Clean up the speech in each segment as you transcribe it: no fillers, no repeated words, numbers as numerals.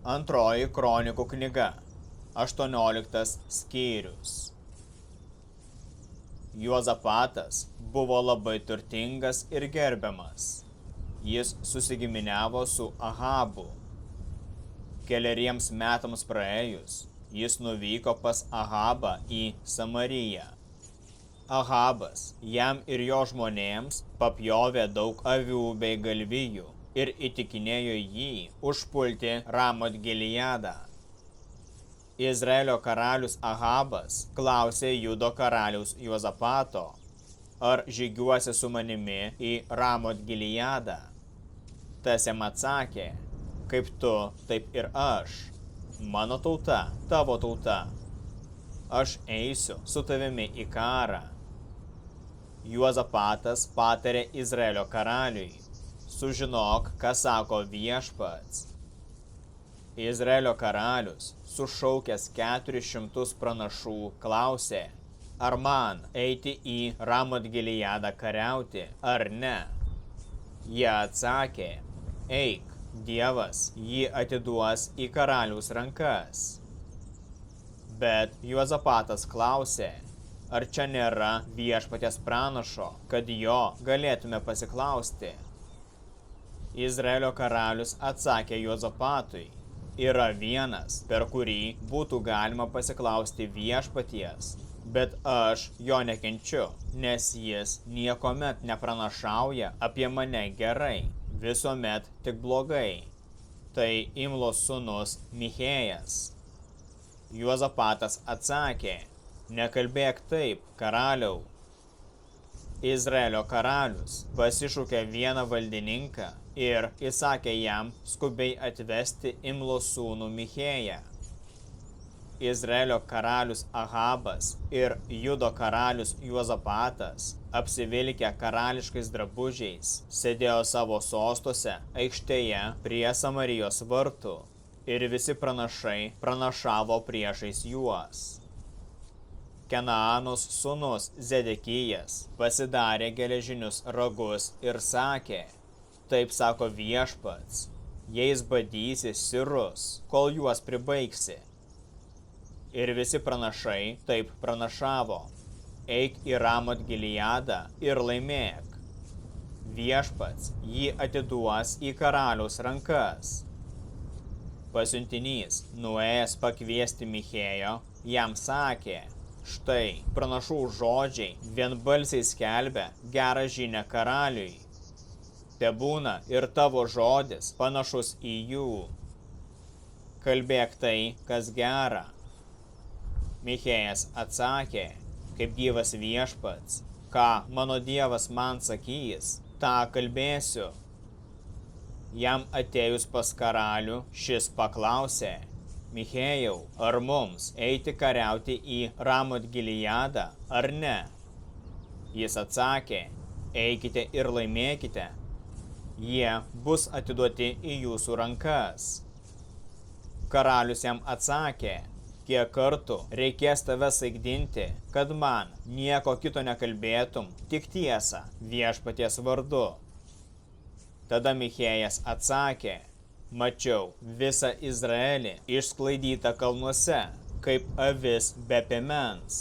Antroji kronikų knyga, 18 skyrius. Juozapatas buvo labai turtingas ir gerbiamas. Jis susigiminiavo su Ahabu. Keleriems metams praėjus, jis nuvyko pas Ahabą į Samariją. Ahabas jam ir jo žmonėms papjovė daug avių bei galvijų ir įtikinėjo jį užpulti Ramot Gileadą. Izraelio karalius Ahabas klausė Judo karaliaus Juozapato, ar žygiuosi su manimi į Ramot Gileadą. Tas jam atsakė, kaip tu, taip ir aš, mano tauta, tavo tauta. Aš eisiu su tavimi į karą. Juozapatas patarė Izraelio karaliui, sužinok, ką sako viešpats. Izraelio karalius, sušaukęs 400 pranašų, klausė, ar man eiti į Ramot Gileadą kariauti, ar ne? Jie atsakė, eik, Dievas jį atiduos į karaliaus rankas. Bet Juozapatas klausė, ar čia nėra viešpaties pranašo, kad jo galėtume pasiklausti. Izraelio karalius atsakė Juozapatui, yra vienas, per kurį būtų galima pasiklausti viešpaties, bet aš jo nekenčiu, nes jis niekuomet nepranašauja apie mane gerai, visuomet tik blogai. Tai Imlo sūnus Michėjas. Juozapatas atsakė, nekalbėk taip, karaliau. Izraelio karalius pasišūkė vieną valdininką ir įsakė jam skubiai atvesti Imlo sūnų Michėją. Izraelio karalius Ahabas ir Judo karalius Juozapatas, apsivilkę karališkais drabužiais, sėdėjo savo sostuose aikštėje prie Samarijos vartų ir visi pranašai pranašavo priešais juos. Kenaanos sūnus Zedekijas pasidarė geležinius ragus ir sakė, taip sako viešpats, jais badysi sirus, kol juos pribaigsi. Ir visi pranašai taip pranašavo, eik į Ramot Gileadą ir laimėk. Viešpats jį atiduos į karaliaus rankas. Pasiuntinys, nuėjęs pakviesti Michėjo, jam sakė, štai, pranašų žodžiai vienbalsiai skelbia gerą žinią karaliui. Tebūna ir tavo žodis panašus į jų. Kalbėk tai, kas gera. Michėjas atsakė, kaip gyvas viešpats, ką mano Dievas man sakys, tą kalbėsiu. Jam atėjus pas karalių, šis paklausė, Michėjau, ar mums eiti kariauti į Ramot Gileadą, ar ne? Jis atsakė, eikite ir laimėkite. Jie bus atiduoti į jūsų rankas. Karalius jam atsakė, kiek kartų reikės tave saikdinti, kad man nieko kito nekalbėtum, tik tiesą viešpaties vardu. Tada Michėjas atsakė, mačiau visą Izraelį išsklaidytą kalnuose, kaip avis be piemens.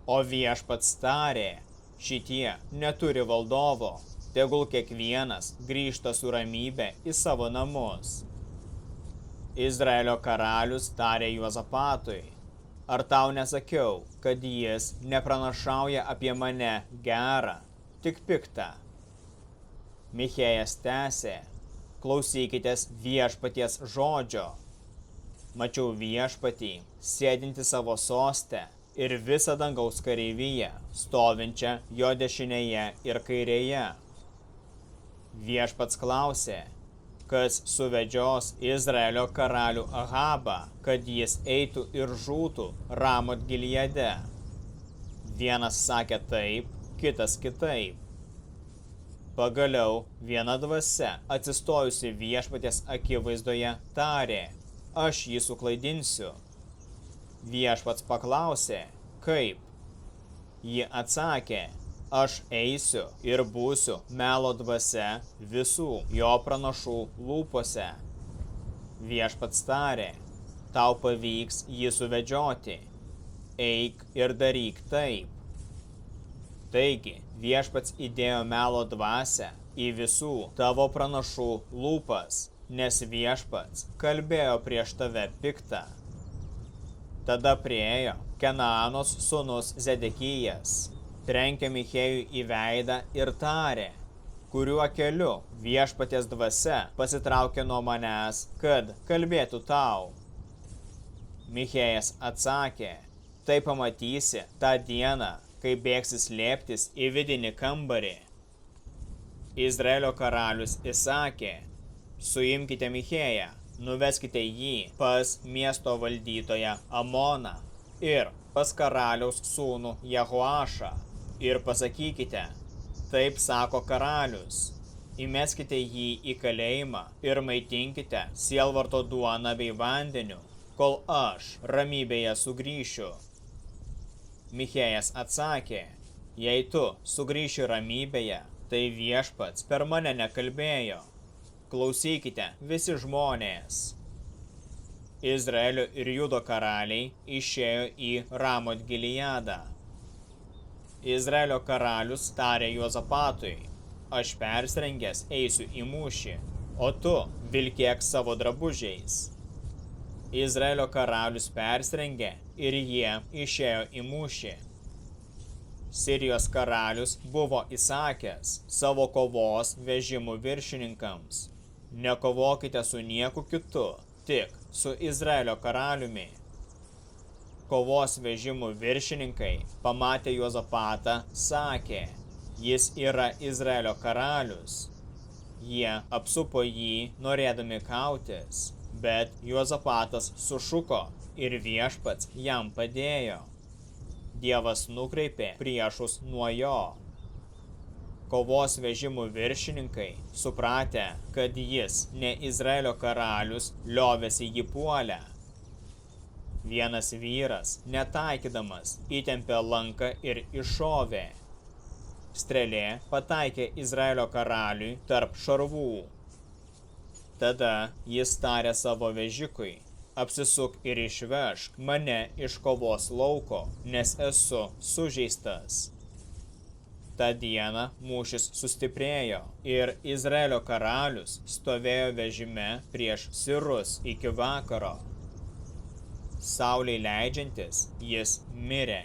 O viešpats tarė, šitie neturi valdovo, tegul kiekvienas grįžta su ramybe į savo namus. Izraelio karalius tarė Juozapatui, ar tau nesakiau, kad jis nepranašauja apie mane gerą, tik piktą? Michėjas tęsė, klausykitės viešpaties žodžio. Mačiau viešpatį, sėdinti savo soste ir visą dangaus kareiviją, stovinčią jo dešinėje ir kairėje. Viešpats klausė, kas suvedžios Izraelio karalių Ahabą, kad jis eitų ir žūtų Ramot Gileade. Vienas sakė taip, kitas kitaip. Pagaliau viena dvasia, atsistojusi viešpaties akivaizdoje, tarė, aš jį suklaidinsiu. Viešpats paklausė, kaip? Ji atsakė, aš eisiu ir būsiu melo dvasia visų jo pranašų lūpose. Viešpats tarė, tau pavyks jį suvedžioti, eik ir daryk taip. Taigi Viešpats įdėjo melo dvasią į visų tavo pranašų lūpas, nes Viešpats kalbėjo prieš tave piktą. Tada priėjo Kenaanos sūnus Zedekijas, trenkė Michėjui į veidą ir tarė, kuriuo keliu Viešpaties dvasia pasitraukė nuo manęs, kad kalbėtų tau. Michėjas atsakė, tai pamatysi tą dieną, kai bėgsi slėptis į vidinį kambarį. Izraelio karalius įsakė, suimkite Michėją, nuveskite jį pas miesto valdytoją Amoną ir pas karaliaus sūnų Jehoašą ir pasakykite, taip sako karalius, įmeskite jį į kalėjimą ir maitinkite sielvarto duoną bei vandeniu, kol aš ramybėje sugrįšiu. Michėjas atsakė, jei tu sugrįši ramybėje, tai Viešpats per mane nekalbėjo. Klausykite visi žmonės. Izraelio ir Judo karaliai išėjo į Ramot Gilijadą. Izraelio karalius tarė Juozapatui, aš persirengęs eisiu į mūšį, o tu vilkėk savo drabužiais. Izraelio karalius persirengė ir jie išėjo į mūšį. Sirijos karalius buvo įsakęs savo kovos vežimų viršininkams, nekovokite su nieku kitu, tik su Izraelio karaliumi. Kovos vežimų viršininkai pamatė Juozapatą, sakė, jis yra Izraelio karalius. Jie apsupo jį, norėdami kautis, bet Juozapatas sušuko ir Viešpats jam padėjo. Dievas nukreipė priešus nuo jo. Kovos vežimų viršininkai, supratę, kad jis ne Izraelio karalius, liovėsi jį puolę. Vienas vyras, netaikydamas, įtempė lanką ir iššovė. Strėlė pataikė Izraelio karaliui tarp šarvų. Tada jis tarė savo vežikui, apsisuk ir išvežk mane iš kovos lauko, nes esu sužeistas. Ta diena mūšis sustiprėjo ir Izraelio karalius stovėjo vežime prieš sirus iki vakaro. Saulei leidžiantis jis mirė.